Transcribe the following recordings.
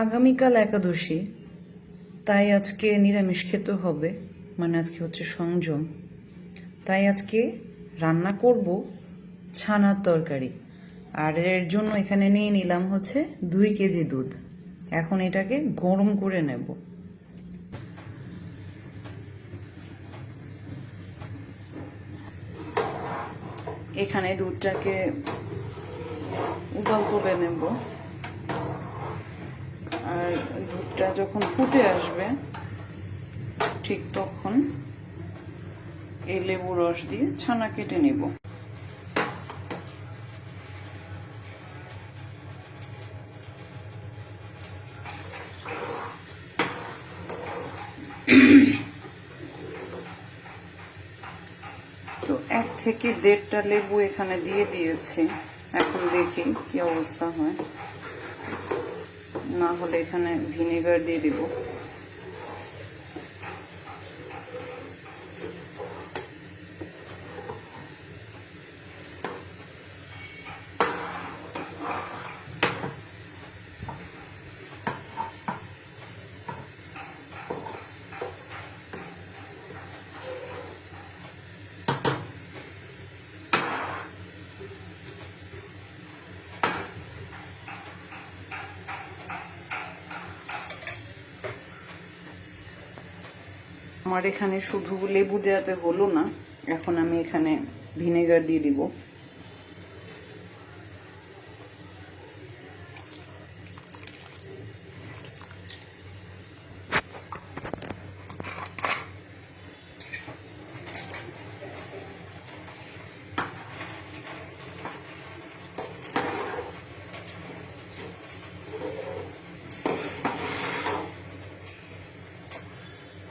আগামীকাল একাদশী, তাই আজকে নিরামিষ খেতে হবে, মানে আজকে হচ্ছে সংযম। তাই আজকে রান্না করব ছানার তরকারি। আর এর জন্য এখানে নিয়ে নিলাম হচ্ছে 2 কেজি দুধ। এখন এটাকে গরম করে নেব। এখানে দুধটাকে উবাল করে নেব। আর দুধটা যখন ফুটে আসবে ঠিক তখন এই লেবু রস দিয়ে ছানা কেটে নেব। তো 1 থেকে 1.5টা লেবু এখানে দিয়ে দিয়েছি। এখন দেখি কি অবস্থা হয়, না হলে এখানে ভিনেগার দিয়ে দিব। আমার এখানে শুধু লেবু দেওয়াতে হলো না, এখন আমি এখানে ভিনেগার দিয়ে দিব।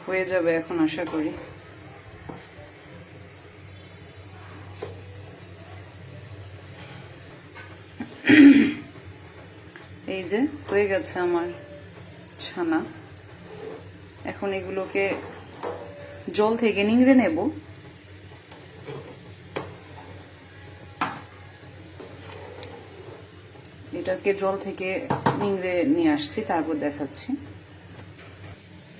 হয়ে যাবে এখন আশা করি। এই যে হয়ে গেছে আমার ছানা। এখন এগুলোকে জল থেকে নিংড়ে নেব। এটাকে জল থেকে নিংড়ে নিয়ে আসছি, তারপর দেখাচ্ছি।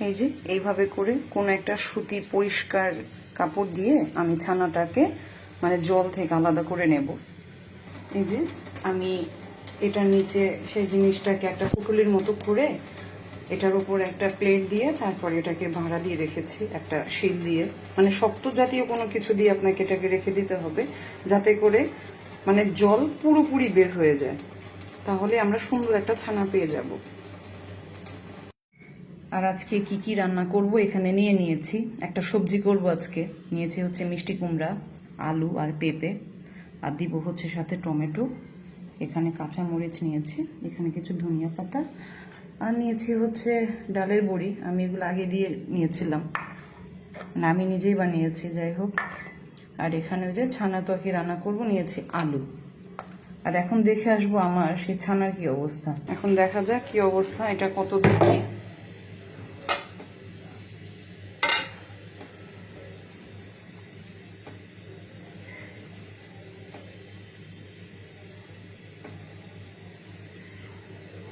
এই যে এইভাবে করে কোনো একটা সুতি পরিষ্কার কাপড় দিয়ে আমি ছানাটাকে মানে জল থেকে আলাদা করে নেব। এই যে আমি এটার নিচে সেই জিনিসটাকে একটা পুটুলির মতো করে এটার উপর একটা প্লেট দিয়ে তারপর এটাকে ভাড়া দিয়ে রেখেছি একটা শিল দিয়ে। মানে শক্ত জাতীয় কোনো কিছু দিয়ে আপনাকে এটাকে রেখে দিতে হবে, যাতে করে মানে জল পুরোপুরি বের হয়ে যায়, তাহলে আমরা সুন্দর একটা ছানা পেয়ে যাব। আর আজকে কি কি রান্না করব এখানে নিয়ে নিয়েছি। একটা সবজি করব আজকে, নিয়েছি হচ্ছে মিষ্টি কুমড়া, আলু আর পেঁপে, আর দিব হচ্ছে সাথে টমেটো। এখানে কাঁচা মরিচ নিয়েছি, এখানে কিছু ধনিয়া পাতা, আর নিয়েছি হচ্ছে ডালের বড়ি। আমি এগুলো আগে দিয়ে নিয়েছিলাম, মানে আমি নিজেই বানিয়েছি, যাই হোক। আর এখানে ওই যে ছানা তরকারি রান্না করব, নিয়েছি আলু। আর এখন দেখে আসবো আমার সেই ছানার কি অবস্থা। এখন দেখা যাক কি অবস্থা, এটা কত দূর কি।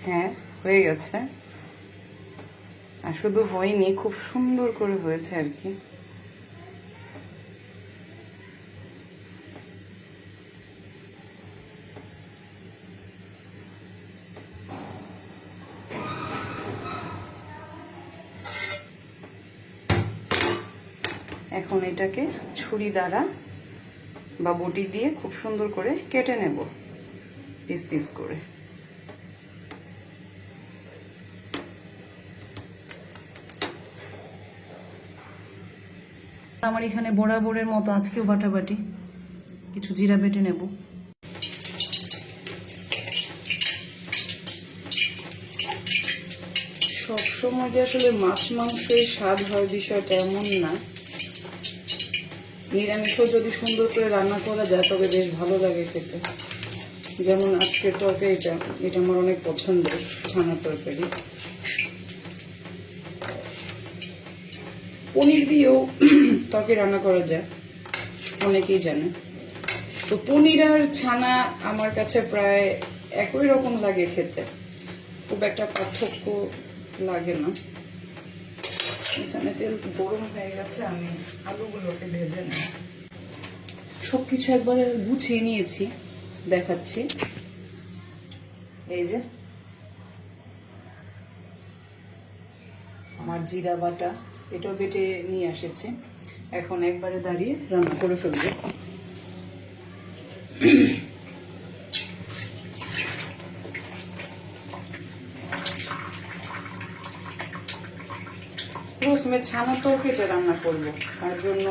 হ্যাঁ, হয়ে গেছে। আর শুধু হয়নি, খুব সুন্দর করে হয়েছে আর কি। এখন এটাকে ছুরি দ্বারা বা বটি দিয়ে খুব সুন্দর করে কেটে নেব পিস পিস করে। আমার এখানে বরাবরের মতো আজকেও বাটাবাটি কিছু জিরা বেটে নেব। সবসময় যে আসলে মাছ মাংসের স্বাদ হয় বিষয়টা এমন না, নিরামিষও যদি সুন্দর করে রান্না করা যায় তবে বেশ ভালো লাগে খেতে। যেমন আজকের তরকারিটা, এটা আমার অনেক পছন্দের ছানার তরকারি। পনির দিয়েও তরকারি রান্না করা যায়, অনেকেই জানে। তো পনির আর ছানা আমার কাছে প্রায় একই রকম লাগে খেতে। খুব একটা পার্থক্য লাগে না। এখানে তেল গরম হয়ে গেছে, আমি আলুগুলোকে ভেজে নিই। সবকিছু একবারে গুছিয়ে নিয়েছি, দেখাচ্ছি। এই যে আমার জিরা বাটা, এটাও বেটে নিয়ে এসেছে। এখন একবারে দাঁড়িয়ে রান্না করে ফেলবো। প্রথমে ছানা তরকারিটা রান্না করব, তার জন্য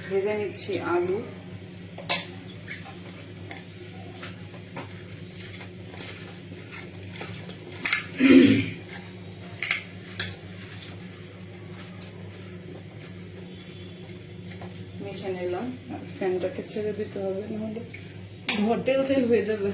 ভেজে নিচ্ছি আলু। মেখে নিলাম, আর ফ্যানটাকে ছেড়ে দিতে হবে, নাহলে ঘর তেল তেল হয়ে যাবে।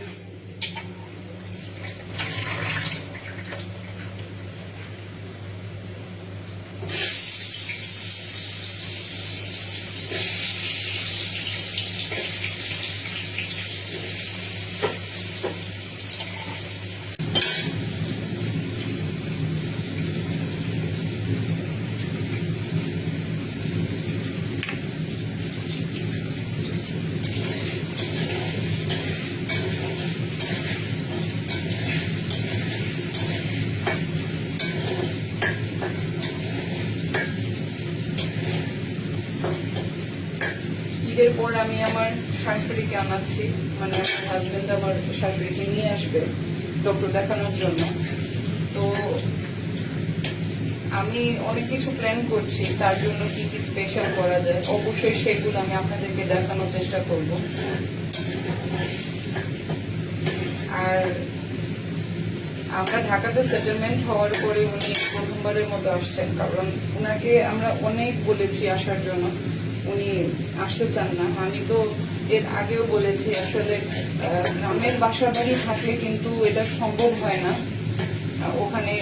ঈদের পর আমি আমার শাশুড়িকে আনাচ্ছি, মানে আমার হাজবেন্ড আমার শাশুড়িকে নিয়ে আসবে ডক্টর দেখানোর জন্য। তো আমি অনেক কিছু প্ল্যান করছি, তার জন্য কি কি স্পেশাল করা যায় অবশ্যই সেগুলো আমি আপনাদেরকে দেখানোর চেষ্টা করব। আর আমরা ঢাকাতে সেটেলমেন্ট হওয়ার পরে উনি প্রথমবারের মতো আসছেন, কারণ ওনাকে আমরা অনেক বলেছি আসার জন্য, উনি আসতে চান না। আমি তো এর আগেও বলেছি, আসলে গ্রামের বাসা বাড়ি থাকলে কিন্তু এটা সম্ভব হয় না। ওখানে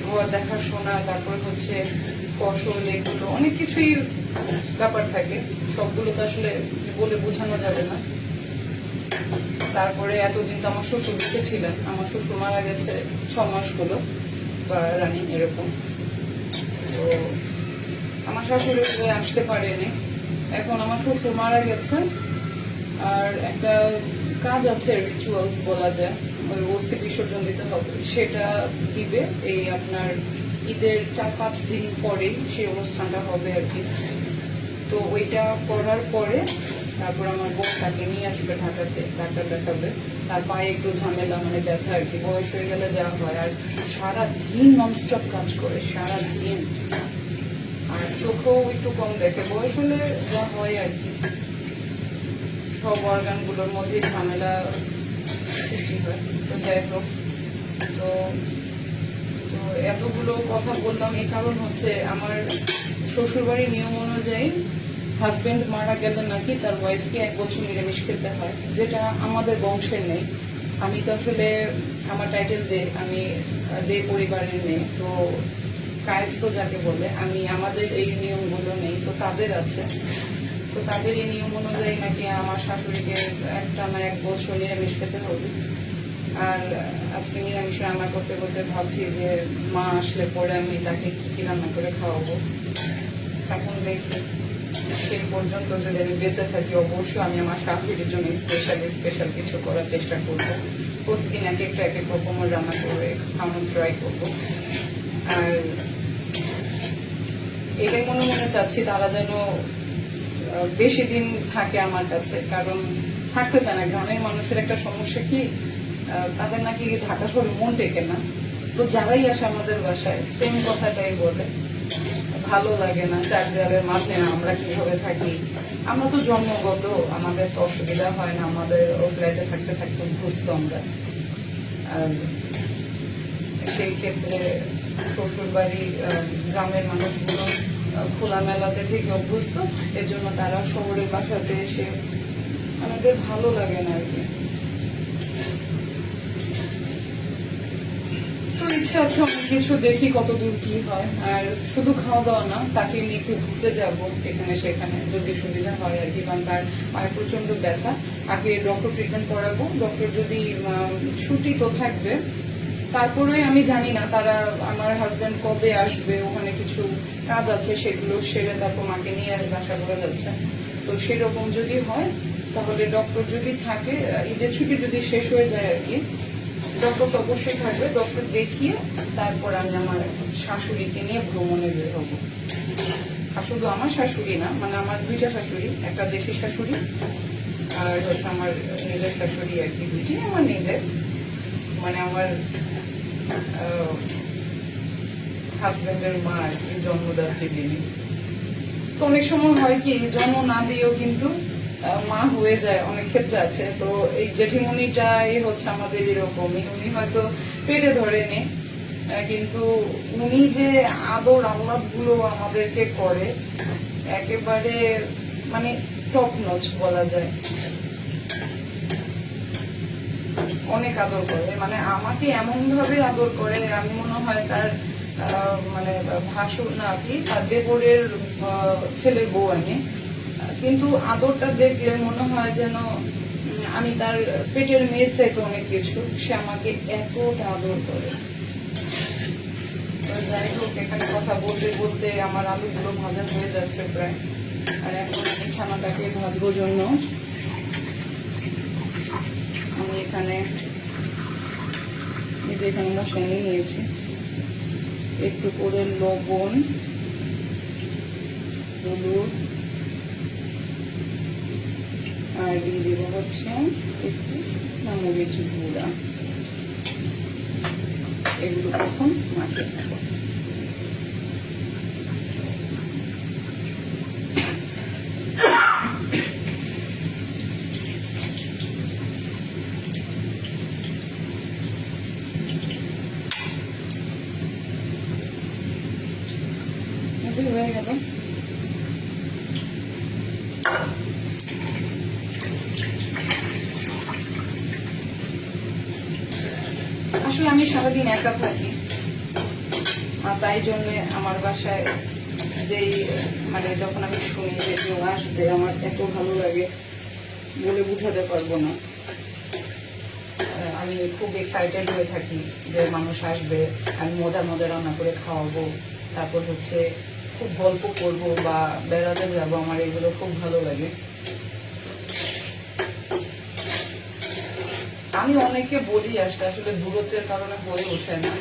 ঘর দেখাশোনা, তারপর হচ্ছে ফসল, এগুলো অনেক কিছুই ব্যাপার থাকে, সবগুলো তো আসলে বলে বোঝানো যাবে না। তারপরে এতদিন তো আমার শ্বশুর বেঁচে ছিলেন, আমার শ্বশুর মারা গেছে 6 মাস হলো বা রানিং এরকম। তো আমার শাশুড়ি আসতে পারেনি। এখন আমার শ্বশুর মারা গেছে, আর একটা কাজ আছে, রিচুয়ালস বলা যায়, ওই অস্থি বিসর্জন দিতে হবে, সেটা দিবে এই আপনার ঈদের 4-5 দিন পরেই সেই অনুষ্ঠানটা হবে আর কি। তো ওইটা করার পরে তারপর আমার বোন তাকে নিয়ে আসবে ঢাকাতে, ডাক্তার দেখাবে। তার পায়ে একটু ঝামেলা, মানে ব্যথা আর কি, বয়স হয়ে গেলে যা হয়। আর সারাদিন ননস্টপ কাজ করে, সারাদিন। আর চোখেও একটু কম দেখে, বয়স হলে যা হয় আর কি, সব অর্গানগুলোর মধ্যে ঝামেলা সৃষ্টি হয়। তো যাই হোক, তো এতগুলো কথা বললাম এই কারণ হচ্ছে, আমার শ্বশুরবাড়ির নিয়ম অনুযায়ী হাজবেন্ড মারা গেলে নাকি তার ওয়াইফকে 1 বছর নিরামিষ খেতে হয়, যেটা আমাদের বংশের নেই। আমি তো আসলে আমার টাইটেল দে, আমি দে পরিবারের মেয়ে, তো কায়স্থ যাকে বলে, আমি আমাদের এই নিয়মগুলো নেই, তো তাদের আছে। তো তাদের এই নিয়ম অনুযায়ী নাকি আমার শাশুড়িকে একটানা 1 বছর নিরামিষ খেতে হবে। আর আজকে নিরামিষ রান্না করতে করতে ভাবছি যে মা আসলে পরে আমি তাকে কি রান্না করে খাওয়াবো। এখন দেখি, সেই পর্যন্ত যদি আমি বেঁচে থাকি অবশ্যই আমি আমার শাশুড়ির জন্য স্পেশাল কিছু করার চেষ্টা করবো। প্রতিদিন এক এক রকমের রান্না করে খাওয়ানোর ট্রাই করবো। আর এটাই মনে মনে চাচ্ছি তারা যেন বেশি দিন থাকে আমার কাছে, কারণ থাকতে চায় না। গ্রামের মানুষের একটা সমস্যা কি, তাদের নাকি ঢাকা শহরে মন টেকে না। তো যারাই আসে আমাদের বাসায় সেম কথাটাই বলে, ভালো লাগে না, 4 দেওয়ালের মাঝে আমরা কিভাবে থাকি। আমরা তো জন্মগত, আমাদের তো অসুবিধা হয় না, আমাদের ও ফ্ল্যাটে থাকতে থাকতে অভ্যস্ত আমরা। আর সেই ক্ষেত্রে শ্বশুর বাড়ি গ্রামের মানুষগুলো খোলামেলাতে থেকে অভ্যস্ত, এর জন্য তারা শহরের বাসাতে এসে আমাদের ভালো লাগে না আর কি। তো ইচ্ছা আছে অনেক কিছু, দেখি কত দূর কি হয়। আর শুধু খাওয়া দাওয়া না, তাকে নিয়ে একটু ঘুরতে যাবো এখানে সেখানে যদি সুবিধা হয় আর কি, কারণ তার পায়ে প্রচন্ড ব্যথা। আগে ডক্টর ট্রিটমেন্ট করাবো, ডক্টর যদি ছুটি তো থাকবে, তারপরে আমি জানি না তারা, আমার হাজবেন্ড কবে আসবে, ওখানে কিছু কাজ আছে সেগুলো সেরে তারপর মাকে নিয়ে আসবে আশা করা যাচ্ছে। তো সেরকম যদি হয় তাহলে ডক্টর যদি থাকে, ঈদের ছুটি যদি শেষ হয়ে যায় আর কি, ডক্টর তো অবশ্যই থাকবে, ডক্টর দেখিয়ে তারপর আমি আমার শাশুড়িকে নিয়ে ভ্রমণে বের হবো। আর শুধু আমার শাশুড়ি না, মানে আমার দুইটা শাশুড়ি, একটা দেশি শাশুড়ি আর হচ্ছে আমার নিজের শাশুড়ি আর কি, দুইটি আমার নিজের, মানে আমার হাজবেন্ডের মা আর কি, জন্মদাত্রী যিনি। তো অনেক সময় হয় কি জন্ম না দিয়েও কিন্তু মা হয়ে যায়, অনেক ক্ষেত্রে আছে। তো এই জেঠিমণিটাই হচ্ছে আমাদের এরকমই, উনি হয়তো পেটে ধরেনি কিন্তু উনি যে আদর আহ্লাদ গুলো আমাদেরকে করে একেবারে মানে টপ নচ বলা যায়, অনেক আদর করে, মানে আমাকে এমন ভাবে আদর করে আমি মনে হয় তার মানে ভাসুর না কি, তার দেবরের ছেলের বউ আমি, কিন্তু আদরটা দেখলে মনে হয় যেন আমি তার পেটের মেয়ের চাইতে অনেক কিছু, সে আমাকে এতটা আদর করে। যাই হোক, এখানে কথা বলতে বলতে আমার আলুগুলো ভাজা হয়ে যাচ্ছে প্রায়, আর এখন আমি ছানাটাকে ভাজবো জন্য আমি এখানে মশলা নিয়ে নিয়েছি, একটু করে লবণ, হলুদ, আর দিয়ে দেবো হচ্ছে একটু শুকনো মরিচ গুঁড়া, এগুলো তখন মাখিয়ে নেবো। হয়ে গেল। আসলে আমি সারাদিন একা থাকি, আর তাই জন্য আমার বাসায় যেই মানে যখন আমি শুনি যে কেউ আসবে আমার এত ভালো লাগে বলে বুঝাতে পারবো না। আমি খুব এক্সাইটেড হয়ে থাকি যে মানুষ আসবে, আমি মজা মজা রান্না করে খাওয়াবো, তারপর হচ্ছে খুব গল্প করবো বা বেড়াতে যাবো, আমার এগুলো খুব ভালো লাগে। আমি অনেকে বলি আসলে আসলে দূরত্বের কারণে হয়ে ওঠে না,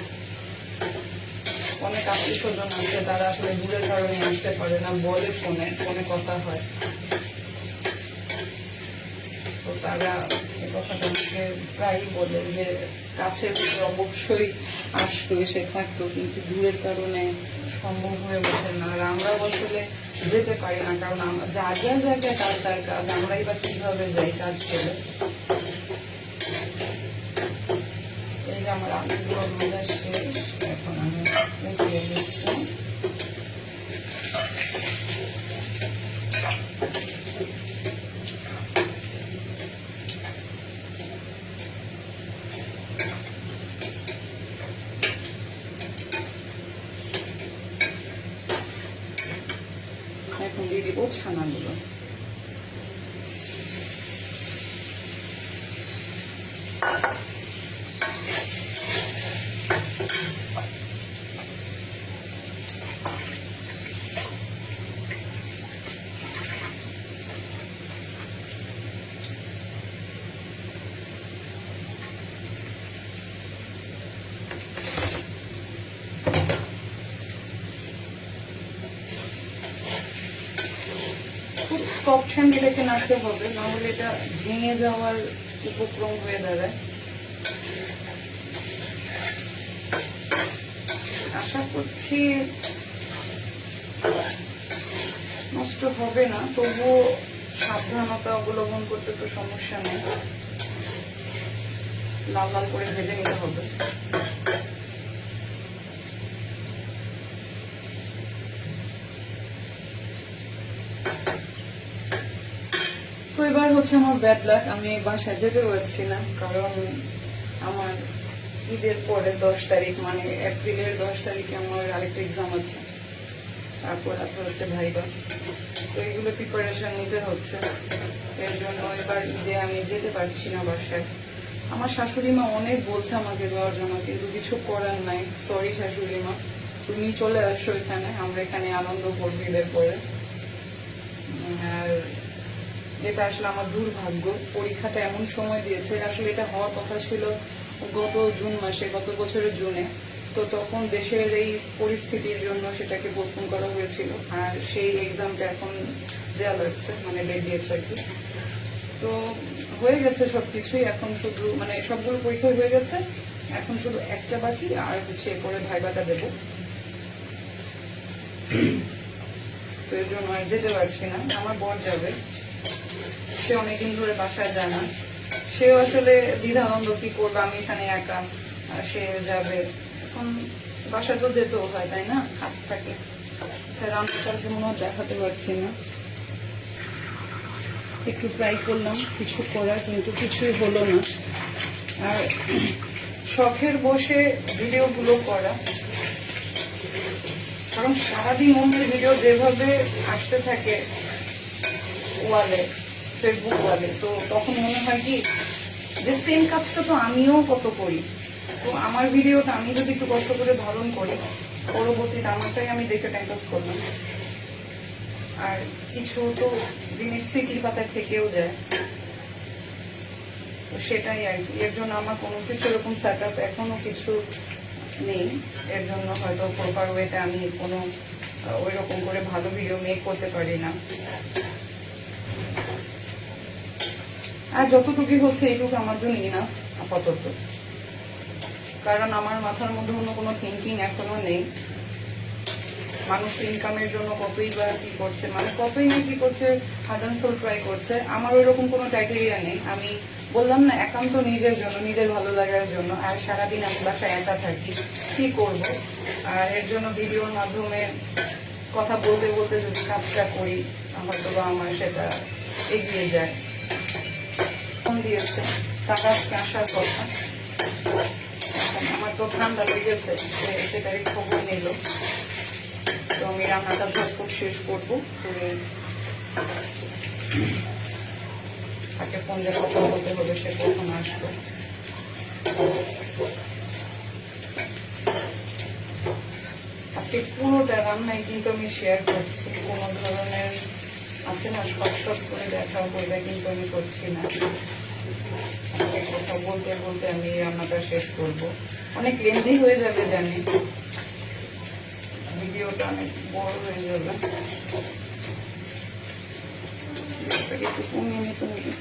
অনেক আত্মীয় স্বজন আছে তারা আসলে দূরের কারণে আসতে পারে না, বলে ফোনে কথা হয়, তো তারা এই কথাটা আমাকে প্রায়ই বলে যে কাছের দিকে অবশ্যই আসতো, এসে থাকতো, কিন্তু দূরের কারণে সম্ভব হয়ে ওঠে না। আর আমরাও আসলে যেতে পারি না, কারণ আমরা জায়গায় জায়গায় তার কাজ, আমরাই বা কিভাবে যাই কাজ করে। এই যে আমার আলুগুলো ভাজা শেষ, এখন আমি উঠিয়ে দিচ্ছি। এখন দিয়ে দিব ছানাগুলো। খুব সফট হ্যান্ড এটাকে নাড়তে হবে, নাহলে এটা ভেঙে যাওয়ার উপক্রম হয়ে দাঁড়ায়। আশা করছি নষ্ট হবে না, তবুও সাবধানতা অবলম্বন করতে তো সমস্যা নেই। লাল লাল করে ভেজে নিতে হবে। তো এবার হচ্ছে আমার ব্যাড লাক, আমি বাসায় যেতে পারছি না, কারণ আমার ঈদের পরে 10 তারিখ মানে এপ্রিলের 10 তারিখে আমার আরেকটা এক্সাম আছে, তারপর আছে হচ্ছে ভাইবা। তো এগুলো প্রিপারেশন নিতে হচ্ছে, এর জন্য এবার ঈদে আমি যেতে পারছি না বাসায়। আমার শাশুড়ি মা অনেক বলছে আমাকে দেওয়ার জন্য, কিন্তু কিছু করার নাই। সরি শাশুড়ি মা, তুমি চলে আসো এখানে, আমরা এখানে আনন্দ করবো ঈদের পরে। আর এটা আসলে আমার দুর্ভাগ্য, পরীক্ষাটা এমন সময় দিয়েছে। আসলে এটা হওয়ার কথা ছিল গত জুন মাসে, গত বছরের জুনে। তো তখন দেশের এই পরিস্থিতির জন্য সেটাকে পোস্টপোন করা হয়েছিল, আর সেই এক্সামটা এখন দেওয়া লাগছে, মানে ডেট দিয়েছে আর কি। তো হয়ে গেছে সবকিছুই, এখন শুধু মানে সবগুলো পরীক্ষা হয়ে গেছে, এখন শুধু একটা বাকি, আর হচ্ছে এরপরে ভাইবাটা দেব। তো এর জন্য আর যেতে পারছি না। আমার বর যাবে, সে অনেকদিন ধরে বাসায় যায় না, সেও আসলে দ্বিধাদ্বন্দ্ব কি করবে, আমি এখানে একা, আর সে যাবে। এখন বাসায় তো যেতেও হয়, তাই না, কাজ থাকে। আচ্ছা, রান্নাটাকে মনে হয় দেখাতে পারছি না, একটু ট্রাই করলাম কিছু করার, কিন্তু কিছুই হলো না। আর শখের বসে ভিডিওগুলো করা, কারণ সারাদিন অন্যের ভিডিও যেভাবে আসতে থাকে ওয়ালে, ফেসবুক ওয়ালে, তো তখন মনে হয় কি যে সেম কাজটা তো আমিও কত করি। তো আমার ভিডিওটা আমি যদি একটু কষ্ট করে ধারণ করি, পরবর্তীতে আমারটাই আমি দেখে টাইম পাস করলাম। আর কিছু তো জিনিস স্মৃতির পাতায় থেকেও যায়, তো সেটাই আর কি। এর জন্য আমার কোনো কিছু এরকম সেট আপ এখনো কিছু নেই, এর জন্য হয়তো প্রপার ওয়েতে আমি কোনো ওই রকম করে ভালো ভিডিও মেক করতে পারি না। আর যতটুকু হচ্ছে এইটুকু আমার জন্য ইনাফ আপাতত, কারণ আমার মাথার মধ্যে অন্য কোনো থিঙ্কিং এখনো নেই। মানুষ ইনকামের জন্য কতই বা কি করছে, মানে কতই না কি করছে, হার্ড অ্যান্ড সোল ট্রাই করছে। আমার ওই রকম কোনো ক্রাইটেরিয়া নেই। আমি বললাম না, একান্ত নিজের জন্য, নিজের ভালো লাগার জন্য। আর সারাদিন আমি বাসায় একা থাকি, কি করব? আর এর জন্য ভিডিওর মাধ্যমে কথা বলতে বলতে যদি কাজটা করি, হয়তো বা আমার সেটা এগিয়ে যায়। ফোন দিয়েছে, টাকা আসার কথা, আমার তো ঠান্ডা লেগেছে, সেটারই খবর নিল। তো আমি রান্নাটা ঝটপট শেষ করবো, করে তাকে ফোন দিয়ে কথা বলতে হবে, সে কখন আসবে। আজকে পুরোটা রান্নায় কিন্তু আমি শেয়ার করছি, কোনো ধরনের আছে না শর্ট করে দেখা করলে কিন্তু আমি করছি না। আজকে কথা বলতে বলতে আমি রান্নাটা শেষ করব। অনেক লেন্দি হয়ে যাবে জানি, ভিডিওটা অনেক বড় হয়ে যাবে, একটু কমিয়ে নিতে হবে।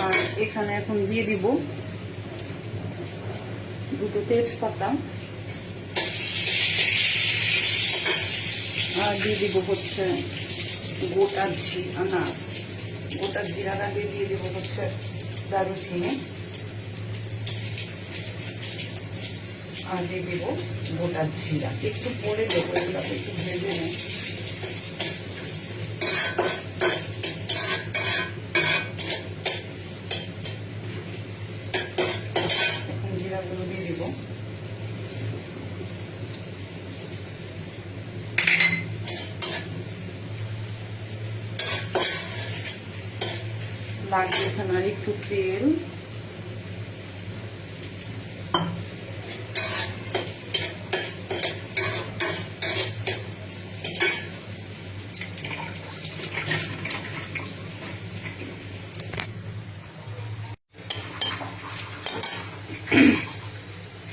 আর এখানে এখন দিয়ে দিব দুটো তেজপাতা, আর দিয়ে দিব হচ্ছে গোটা জিরা, গোটা জিরাটা দিয়ে দিব হচ্ছে দারুচিনি, আর দিয়ে দিব গোটা জিরা। একটু পরে দেবো, এগুলোকে একটু ভেজে নেই। এখন জিরাগুলো দিয়ে দিব। লাগবে এখানে আর একটু তেল,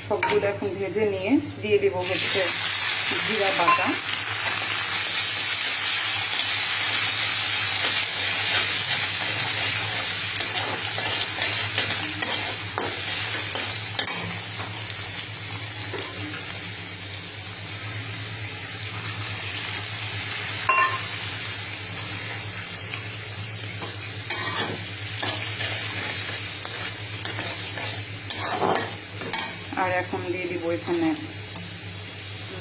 সবগুলো এখন ভেজে নিয়ে দিয়ে দিব হচ্ছে জিরা বাটা। আর এখন দিয়ে দিব এখানে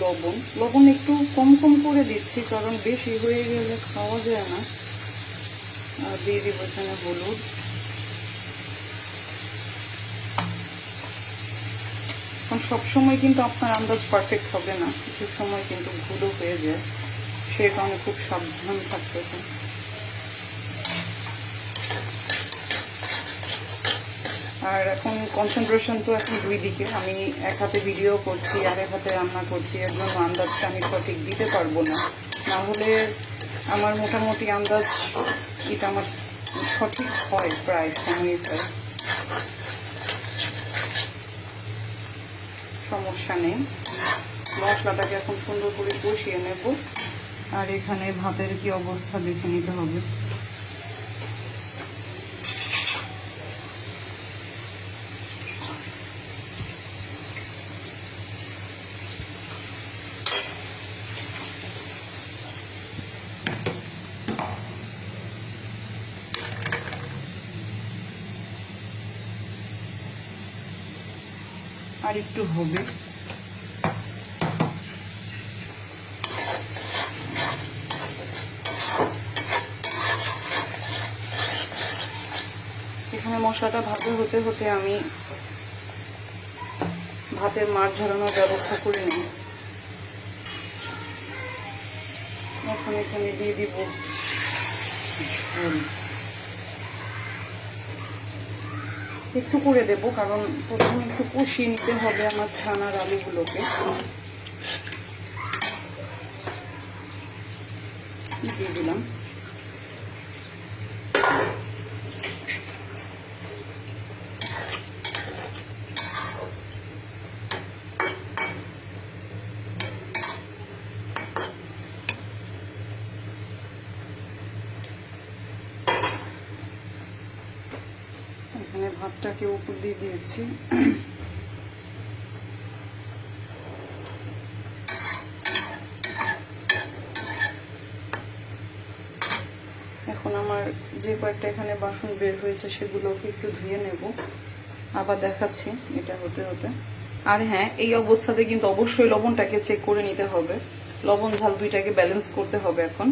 লবণ, লবণ একটু কম কম করে দিচ্ছি কারণ বেশি হয়ে গেলে খাওয়া যায় না। আর দিয়ে দিব এখানে হলুদ, কারণ সবসময় কিন্তু আপনার আন্দাজ পারফেক্ট হবে না, কিছু সময় কিন্তু ভুলও হয়ে যায়, সে কারণে খুব সাবধান থাকতে হবে। আর এখন কনসেন্ট্রেশন তো এখন দুই দিকে, আমি এক হাতে ভিডিও করছি আর এক হাতে রান্না করছি, এর জন্য আন্দাজটা আমি সঠিক দিতে পারবো না। না হলে আমার মোটামুটি আন্দাজ এটা আমার সঠিক হয়, প্রায় সময়ই হয়, সমস্যা নেই। মশলাটাকে এখন সুন্দর করে কষিয়ে নেব। আর এখানে ভাতের কি অবস্থা দেখে নিতে হবে। আর একটু হবে। এখানে মশলাটা ভাজা হতে হতে আমি ভাতের মাড় ঝরানোর ব্যবস্থা করে নিই। এখন এখানে দিয়ে দিব ঝোল, একটু করে দেব কারণ প্রথমে একটু কষিয়ে নিতে হবে আমার ছানার আলুগুলোকে। দিয়ে দিলাম। এখানে ভাতটাকে উপর দিয়ে দিয়েছি। এখন আমার যে কয়েকটা এখানে বাসন বের হয়েছে সেগুলোকে একটু ধুয়ে নেব, আবার দেখাচ্ছি এটা হতে হতে। আর হ্যাঁ, এই অবস্থাতে কিন্তু অবশ্যই লবণটাকে চেক করে নিতে হবে, লবণ ঝাল দুইটাকে ব্যালেন্স করতে হবে এখন।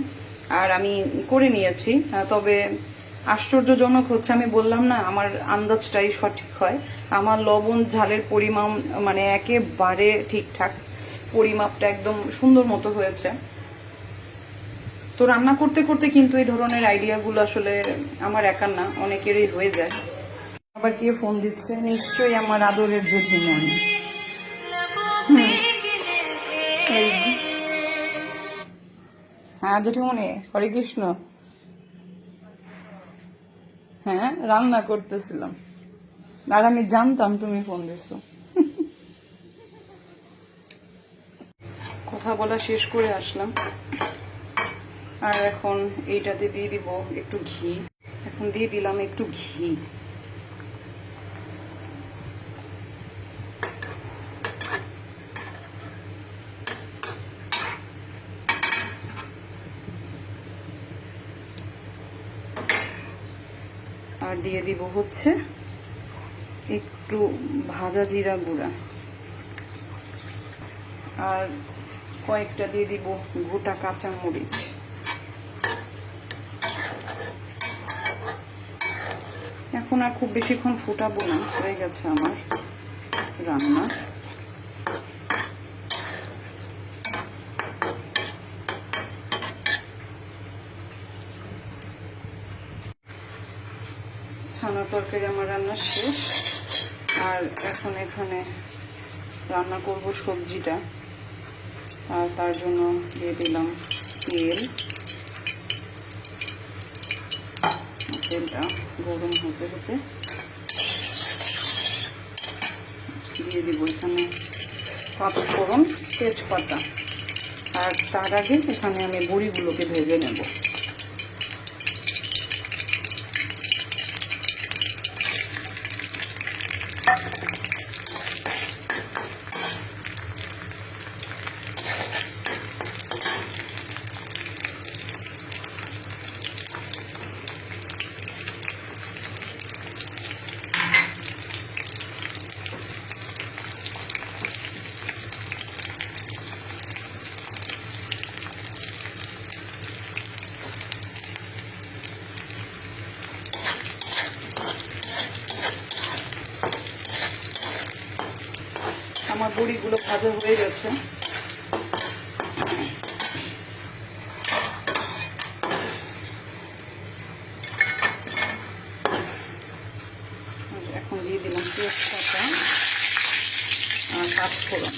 আর আমি করে নিয়েছি, তবে আশ্চর্যজনক হচ্ছে, আমি বললাম না আমার আন্দাজটাই সঠিক হয়, আমার লবণ ঝালের পরিমাণ মানে একেবারে ঠিকঠাক, পরিমাপটা একদম সুন্দর মতো হয়েছে। তো রান্না করতে করতে কিন্তু এই ধরনের আইডিয়াগুলো আসলে আমার একার না, অনেকেরই হয়ে যায়। আবার কে ফোন দিচ্ছে? নিশ্চয়ই আমার আদরের জেঠিমণি। হ্যাঁ জেঠিমণি, হরে কৃষ্ণ। হ্যাঁ, রান্না করতেছিলাম আর আমি জানতাম তুমি ফোন দিছো। কথা বলা শেষ করে আসলাম, আর এখন এইটাতে দিয়ে দিব একটু ঘি। এখন দিয়ে দিলাম একটু ঘি। আর দিয়ে দিব হচ্ছে একটু ভাজা জিরা গুঁড়া, আর কয়েকটা দিয়ে দিব গোটা কাঁচা মরিচ। এখন আর খুব বেশিক্ষণ ফুটাবো না, হয়ে গেছে আমার রান্না। ছানা তরকারি আমার রান্না শেষ, আর এখন এখানে রান্না করব সবজিটা। আর তার জন্য দিয়ে দিলাম তেল। তেলটা গরম হতে হতে দিয়ে দিব এখানে পাঁচফোড়ন, তেজপাতা, আর তার আগে এখানে আমি বড়িগুলোকে ভেজে নেব। বড়িগুলো ভাজা হয়ে গেছে। এখন দিয়ে দিলাম তেজপাতা আর পাঁচফোড়ন।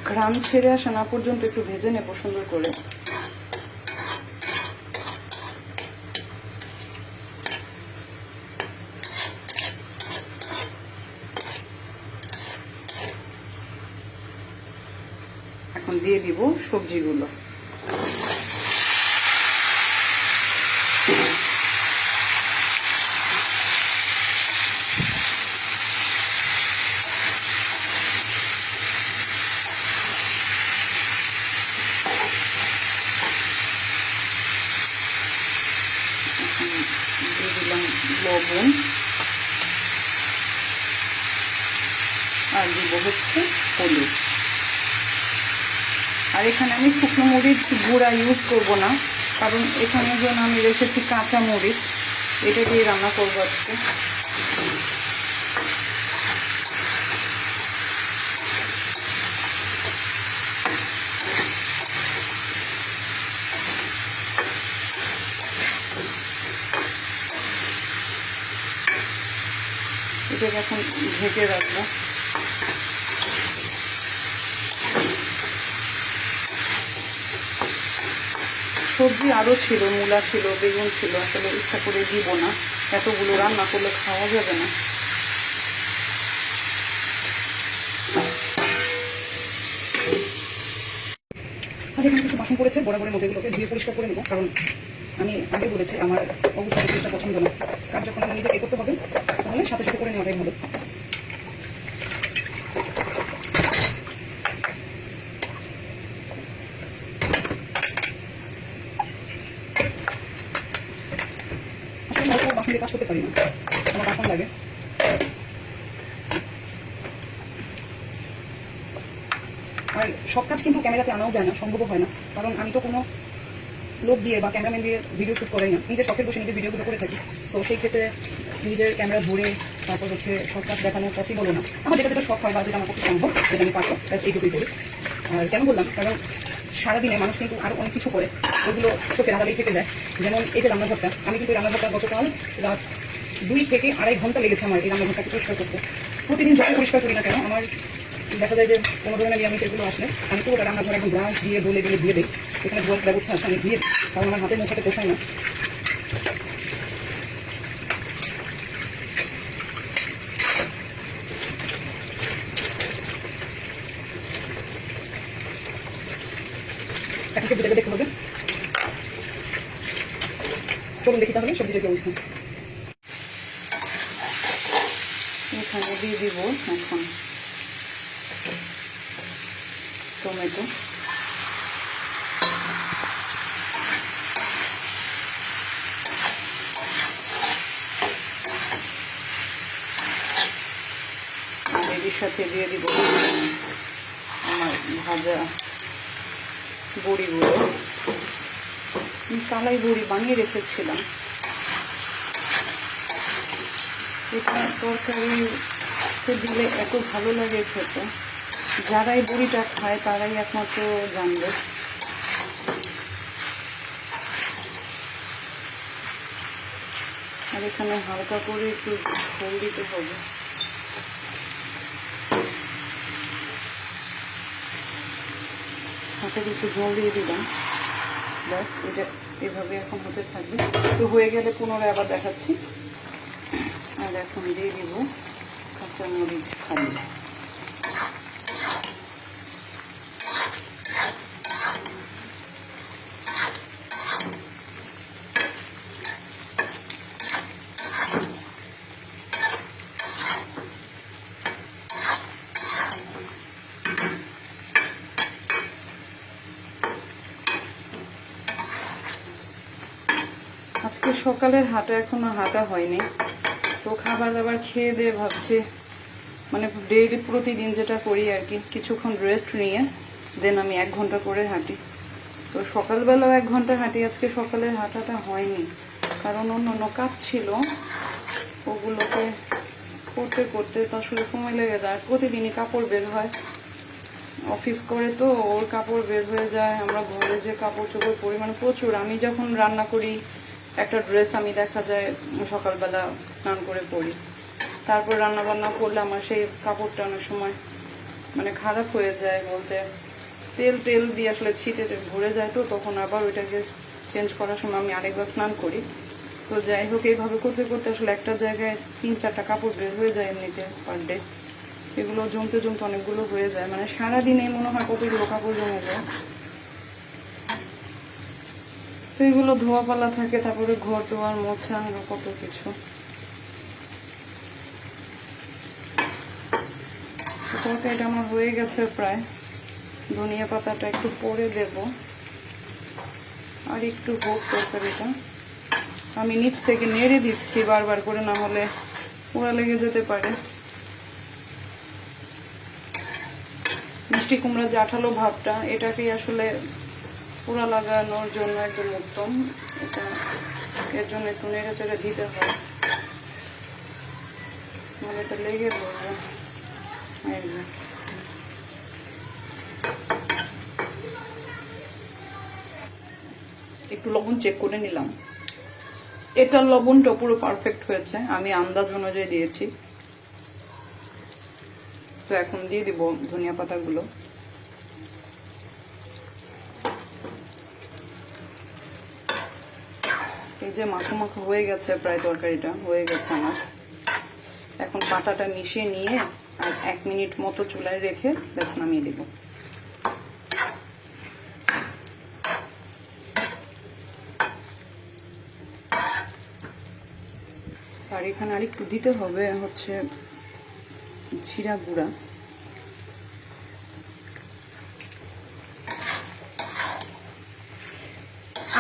ঘ্রাণ ছেড়ে আসা না পর্যন্ত একটু ভেজে নেব সুন্দর করে। এখন দিয়ে দিব সবজিগুলো। দিয়ে দিলাম লবণ আর দিব হচ্ছে হলুদ। আর এখানে আমি শুকনো মরিচ গুঁড়া ইউজ করব না, কারণ এখানে জন্য আমি রেখেছি কাঁচা মরিচ, এটা দিয়ে রান্না করবো আজকে। এটাকে এখন ঢেকে রাখবো। সবজি আরও ছিল, মূলা ছিল, বেগুন ছিল, আসলে ইচ্ছা করে দিব না, এতগুলো রান্না করলে খাওয়া যাবে না। আর এখানে কিছু বাসন পড়েছে, বরাবরের মধ্যে এগুলোকে ধুয়ে পরিষ্কার করে নেবো, কারণ আমি আগে বলেছি আমার অবস্থা জিনিসটা পছন্দ না। কাজ যখন নিজে এ করতে হবে তাহলে সাথে সাথে করে নেওয়াটাই ভালো। আসলে বাসন দিয়ে কাজ করতে পারি না, আমার বাসন লাগে। আর সব কাজ কিন্তু ক্যামেরাতে আনাও যায় না, সম্ভব হয় না, কারণ আমি তো কোনো লোক দিয়ে বা ক্যামেরাম্যান দিয়ে ভিডিও শুট করাই না, নিজের শখের বসে নিজের ভিডিওগুলো করে থাকি। সো সেই ক্ষেত্রে নিজের ক্যামেরা ধরে তারপর হচ্ছে সব কাজ দেখানো পসিবল না। আমার যেটা যেটা শখ হয় বা যেটা আমার পক্ষে সম্ভব যেটা আমি পারবো, ব্যাস এইটুকুই করি। আর কেন বললাম, কারণ সারাদিনে মানুষ কিন্তু আরও অনেক কিছু করে, ওইগুলো চোখের আড়ালেই থেকে যায়। যেমন এই যে রান্নাঘরটা, আমি কিন্তু রান্নাঘরটা গতকাল রাত 2 থেকে 2.5 ঘন্টা লেগেছে আমার এই রান্নাঘরটাকে পরিষ্কার করতে। প্রতিদিন যত পরিষ্কার করি না কেন, আমার দেখা যায় যে কোনো ধরনের নিরামিষ এগুলো আসলে আমি পুরো রান্নাঘর একদম ব্রাশ দিয়ে ডলে ডলে দিয়ে দিই। এখানে ধোয়ার ব্যবস্থা আছে, আমি দিয়ে দিই, কারণ আমার হাতে মোছাতে পোষায় না। এখন সবজিটাকে দেখতে হবে, চলুন দেখি তাহলে সবজিটাকে অবস্থা। এখানে দিয়ে দিব এখন টমেটো, আর এর সাথে দিয়ে দিব আমার ভাজা বড়িগুলো। কালাই বড়ি বানিয়ে রেখেছিলাম, এটা তরকারিতে দিলে এত ভালো লাগে খেতে, যারাই বড়িটা খায় তারাই একমাত্র জানবে। আর এখানে হালকা করে একটু ঝোল দিতে হবে। হাতে একটু ঝোল দিয়ে দিলাম, ব্যাস এটা এভাবে এখন হতে থাকবে। তো হয়ে গেলে পুনরায় আবার দেখাচ্ছি। আর এখন দিয়ে দিব কাঁচামরিচ খালি। আজকে সকালের হাঁটা এখনো হাঁটা হয়নি, তো খাবার দাবার খেয়ে দিয়ে ভাবছি মানে ডেইলি প্রতিদিন যেটা করি আর কি, কিছুক্ষণ রেস্ট নিয়ে দেন আমি 1 ঘন্টা করে হাঁটি। তো সকালবেলাও 1 ঘন্টা হাঁটি, আজকে সকালের হাঁটাটা হয়নি কারণ অন্য কাজ ছিল, ওগুলোকে করতে করতে তো আসলে সময় লেগে যায়। প্রতিদিনই কাপড় বের হয়, অফিস করে তো ওর কাপড় বের হয়ে যায়, আমরা ঘরে যে কাপড় চোপড় পরিমাণ প্রচুর। আমি যখন রান্না করি একটা ড্রেস আমি দেখা যায় সকালবেলা স্নান করে পরি, তারপর রান্না বান্না করলে আমার সেই কাপড়টা অনেক সময় মানে খারাপ হয়ে যায়, বলতে তেল দিয়ে আসলে ছিটে ভরে যায়, তো তখন আবার ওইটাকে চেঞ্জ করার সময় আমি আরেকবার স্নান করি। তো যাই হোক, এইভাবে করতে করতে আসলে একটা জায়গায় 3-4টা কাপড় বের হয়ে যায় এমনিতে পার ডে। এগুলো জমতে জমতে অনেকগুলো হয়ে যায়, মানে সারাদিনে মনে হয় কতগুলো কাপড় জমে যায়। তো এগুলো ধোয়া পালা থাকে, তারপরে ঘর দোয়ার মোছা, আরো কত কিছু। তরকারিটা আমার হয়ে গেছে প্রায়, ধনিয়া পাতাটা একটু পরে দেব, আর একটু হোক তরকারিটা। আমি নিচ থেকে নেড়ে দিচ্ছি বারবার করে, না হলে পোড়া লেগে যেতে পারে। মিষ্টি কুমড়া যে আঠালো ভাবটা, এটাকেই আসলে পোড়া লাগানোর জন্য একদম উত্তম। এটা এর জন্য একটু নেড়ে চেড়ে দিতে হয়, নাহলে এটা লেগে পড়বে। একটু লবণ চেক করে নিলাম, এটার লবণটা পুরো পারফেক্ট হয়েছে, আমি আন্দাজ অনুযায়ী দিয়েছি। তো এখন দিয়ে দিব ধনিয়া পাতাগুলো। এই যে মাখো মাখো হয়ে গেছে, প্রায় তরকারিটা হয়ে গেছে আমার। এখন পাতাটা মিশিয়ে নিয়ে আর 1 মিনিট মতো চুলায় রেখে ব্যাস নামিয়ে দেব। আর এখানে আরেকটু দিতে হবে হচ্ছে জিরা গুঁড়া।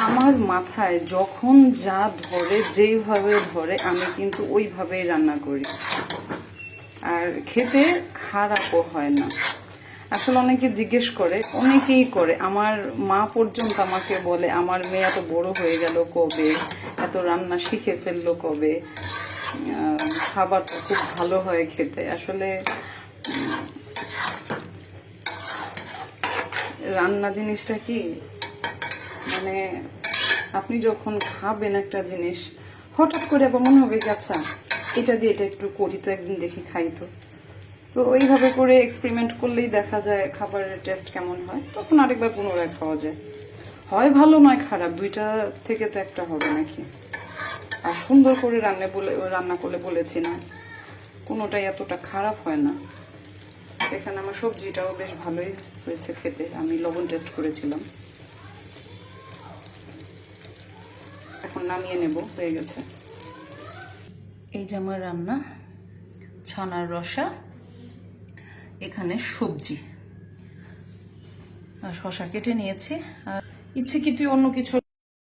আমার মাথায় যখন যা ধরে, যেইভাবে ধরে আমি কিন্তু ওইভাবেই রান্না করি, আর খেতে খারাপও হয় না। আসলে অনেকে জিজ্ঞেস করে, অনেকেই করে, আমার মা পর্যন্ত আমাকে বলে আমার মেয়ে এত বড় হয়ে গেল কবে, এত রান্না শিখে ফেললো কবে, খাবারটা খুব ভালো হয় খেতে। আসলে রান্না জিনিসটা কি, মানে আপনি যখন খাবেন একটা জিনিস, হঠাৎ করে আবার মনে হবে কি আচ্ছা এটা দিয়ে এটা একটু করি, তো একদিন দেখি খাই। তো ওইভাবে করে এক্সপেরিমেন্ট করলেই দেখা যায় খাবারের টেস্ট কেমন হয়, তখন আরেকবার পুনরায় খাওয়া যায়। হয় ভালো নয় খারাপ, দুইটা থেকে তো একটা হবে নাকি। আর সুন্দর করে রান্না করলে বলেছি না, কোনোটাই এতটা খারাপ হয় না। এখানে আমার সবজিটাও বেশ ভালোই হয়েছে খেতে, আমি লবণ টেস্ট করেছিলাম। এখন নামিয়ে নেব, হয়ে গেছে। এই যে আমার রান্না, ছানার রসা, এখানে সবজি আর শসা কেটে নিয়েছি, আর ইচ্ছে কি তুই অন্য কিছু